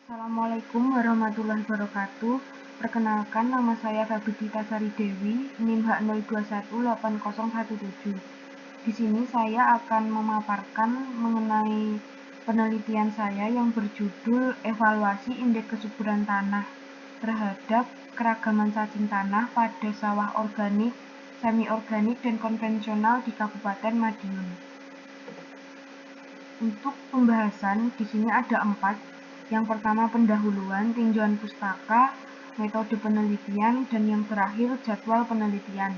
Assalamualaikum warahmatullahi wabarakatuh. Perkenalkan, nama saya Febridita Sari Dewi, NIM H02180117. Di sini saya akan memaparkan mengenai penelitian saya yang berjudul Evaluasi Indeks Kesuburan Tanah terhadap keragaman cacing tanah pada sawah organik, semi-organik, dan konvensional di Kabupaten Madiun. Untuk pembahasan di sini ada 4. Yang pertama pendahuluan, tinjauan pustaka, metode penelitian, dan yang terakhir jadwal penelitian.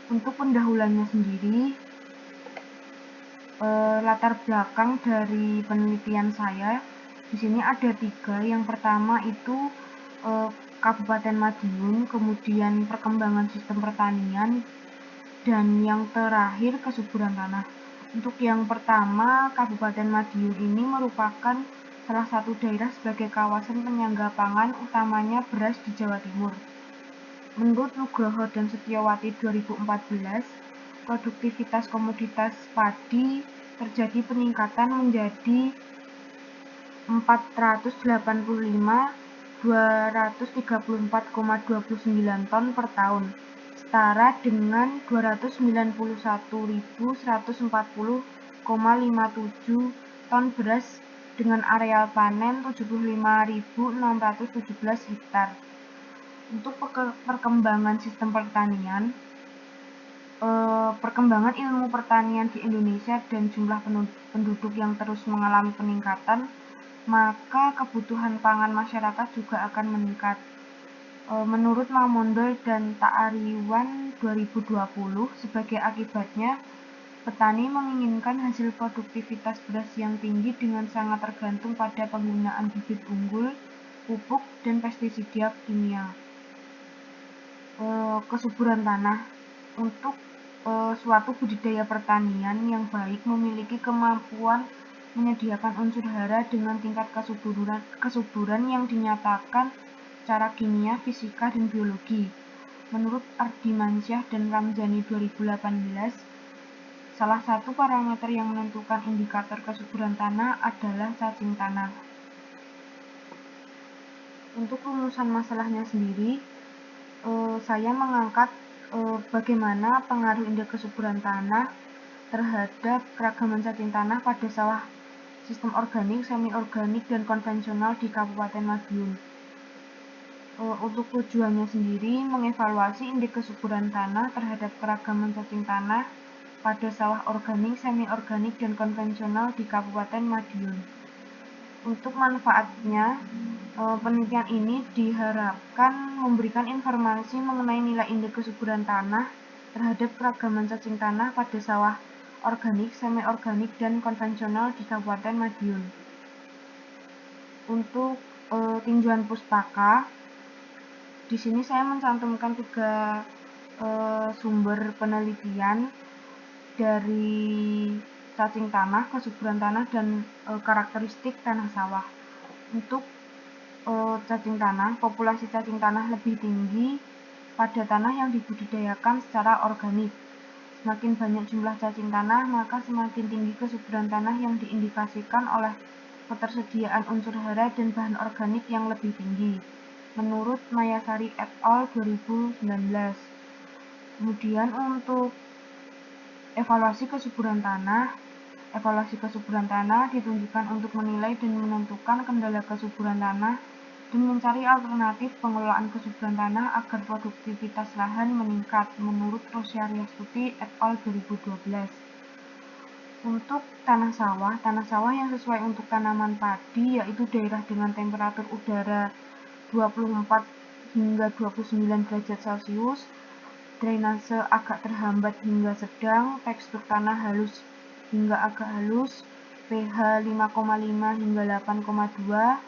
Untuk pendahuluannya sendiri, latar belakang dari penelitian saya di sini ada 3. Yang pertama itu Kabupaten Madiun, kemudian perkembangan sistem pertanian, dan yang terakhir kesuburan tanah. Untuk yang pertama, Kabupaten Madiun ini merupakan salah satu daerah sebagai kawasan penyangga pangan utamanya beras di Jawa Timur. Menurut Nugroho dan Setiawati 2014, produktivitas komoditas padi terjadi peningkatan menjadi 485.234,29 ton per tahun, setara dengan 291.140,57 ton beras dengan areal panen 75.617 hektar. Untuk perkembangan sistem pertanian, perkembangan ilmu pertanian di Indonesia dan jumlah penduduk yang terus mengalami peningkatan, maka kebutuhan pangan masyarakat juga akan meningkat. Menurut Mamondo dan Ta'ariwan 2020, sebagai akibatnya, petani menginginkan hasil produktivitas beras yang tinggi dengan sangat tergantung pada penggunaan bibit unggul, pupuk, dan pestisida kimia. Kesuburan tanah. Untuk suatu budidaya pertanian yang baik memiliki kemampuan menyediakan unsur hara dengan tingkat kesuburan yang dinyatakan secara kimia, fisika, dan biologi. Menurut Ardimansyah dan Ramzani 2018, salah satu parameter yang menentukan indikator kesuburan tanah adalah cacing tanah. Untuk rumusan masalahnya sendiri, saya mengangkat bagaimana pengaruh indeks kesuburan tanah terhadap keragaman cacing tanah pada sawah sistem organik, semi-organik, dan konvensional di Kabupaten Madiun. Untuk tujuannya sendiri, mengevaluasi indeks kesuburan tanah terhadap keragaman cacing tanah pada sawah organik, semi-organik, dan konvensional di Kabupaten Madiun. Untuk manfaatnya, penelitian ini diharapkan memberikan informasi mengenai nilai indeks kesuburan tanah terhadap keragaman cacing tanah pada sawah organik, semi-organik, dan konvensional di Kabupaten Madiun. Untuk tinjauan pustaka, di sini saya mencantumkan 3 sumber penelitian dari cacing tanah, kesuburan tanah, dan karakteristik tanah sawah. Untuk cacing tanah, populasi cacing tanah lebih tinggi pada tanah yang dibudidayakan secara organik. Semakin banyak jumlah cacing tanah, maka semakin tinggi kesuburan tanah yang diindikasikan oleh ketersediaan unsur hara dan bahan organik yang lebih tinggi. Menurut Mayasari et al. 2019. Kemudian untuk evaluasi kesuburan tanah ditunjukkan untuk menilai dan menentukan kendala kesuburan tanah dan mencari alternatif pengelolaan kesuburan tanah agar produktivitas lahan meningkat menurut Rosyariastuti et al. 2012. Untuk tanah sawah yang sesuai untuk tanaman padi yaitu daerah dengan temperatur udara 24 hingga 29 derajat Celcius, drainase agak terhambat hingga sedang, tekstur tanah halus hingga agak halus, pH 5,5 hingga 8,2,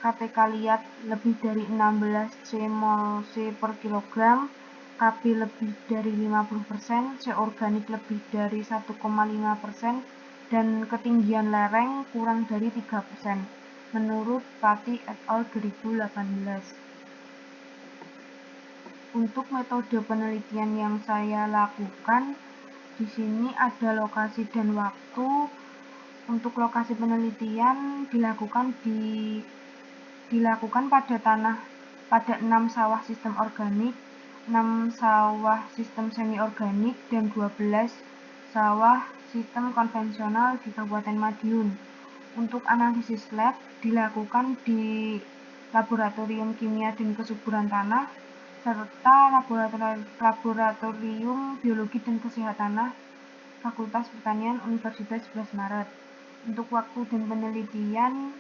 KT kaliat lebih dari 16 C/mol/C per kilogram, Kb lebih dari 50%, C organik lebih dari 1,5%, dan ketinggian lereng kurang dari 3%, menurut Pati et al. 2018. Untuk metode penelitian yang saya lakukan, di sini ada lokasi dan waktu Untuk lokasi penelitian dilakukan pada 6 sawah sistem organik, 6 sawah sistem semi organik, dan 12 sawah sistem konvensional di Kabupaten Madiun. Untuk analisis lab dilakukan di Laboratorium Kimia dan Kesuburan Tanah serta Laboratorium Biologi dan Kesehatan Tanah Fakultas Pertanian Universitas 11 Maret. Untuk waktu dan penelitian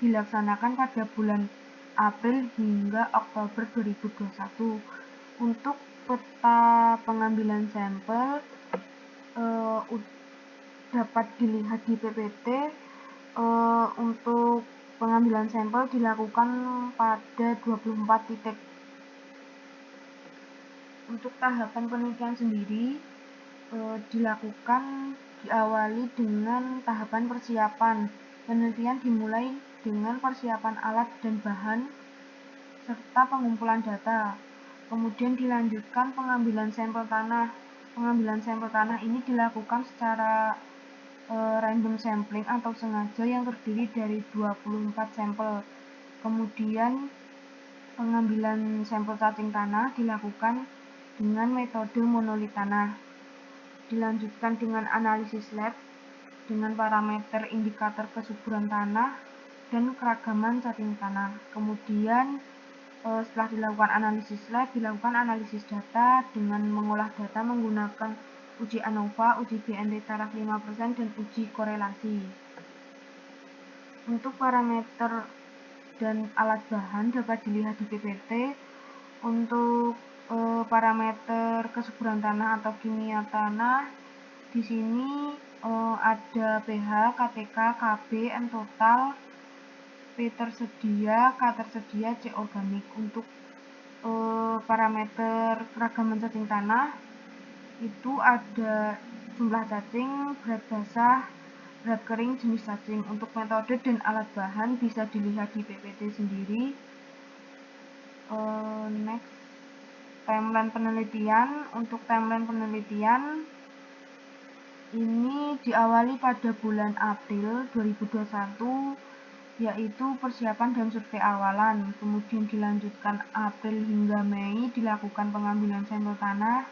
dilaksanakan pada bulan April hingga Oktober 2021. Untuk peta pengambilan sampel dapat dilihat di PPT. Untuk pengambilan sampel dilakukan pada 24 titik. Untuk tahapan penelitian sendiri diawali dengan tahapan persiapan. Penelitian dimulai dengan persiapan alat dan bahan serta pengumpulan data. Kemudian dilanjutkan pengambilan sampel tanah. Pengambilan sampel tanah ini dilakukan secara random sampling atau sengaja yang terdiri dari 24 sampel. Kemudian pengambilan sampel cacing tanah dilakukan dengan metode monolit tanah. Dilanjutkan dengan analisis lab dengan parameter indikator kesuburan tanah dan keragaman cacing tanah. Kemudian setelah dilakukan analisis lab, dilakukan analisis data dengan mengolah data menggunakan uji ANOVA, uji BNP taraf 5%, dan uji korelasi. Untuk parameter dan alat bahan dapat dilihat di PPT. Untuk parameter kesuburan tanah atau kimia tanah, di sini ada pH, KTK, KB, N total, P tersedia, K tersedia, C organik. Untuk parameter keragaman cacing tanah itu ada jumlah cacing, berat basah, berat kering, jenis cacing. Untuk metode dan alat bahan bisa dilihat di PPT sendiri. Next, timeline penelitian. Untuk timeline penelitian ini diawali pada bulan April 2021, yaitu persiapan dan survei awalan. Kemudian dilanjutkan April hingga Mei dilakukan pengambilan sampel tanah.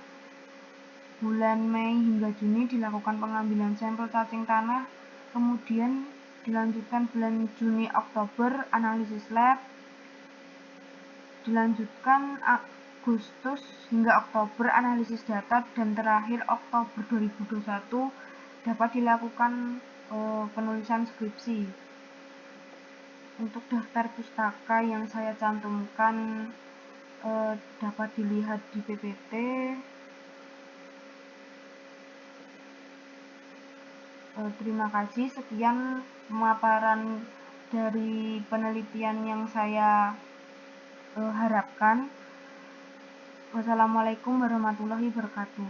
Bulan Mei hingga Juni dilakukan pengambilan sampel cacing tanah. Kemudian dilanjutkan bulan Juni Oktober analisis lab. Dilanjutkan Agustus hingga Oktober analisis data, dan terakhir Oktober 2021 dapat dilakukan penulisan skripsi. Untuk daftar pustaka yang saya cantumkan dapat dilihat di PPT. Terima kasih. Sekian pemaparan dari penelitian yang saya harapkan. Wassalamualaikum warahmatullahi wabarakatuh.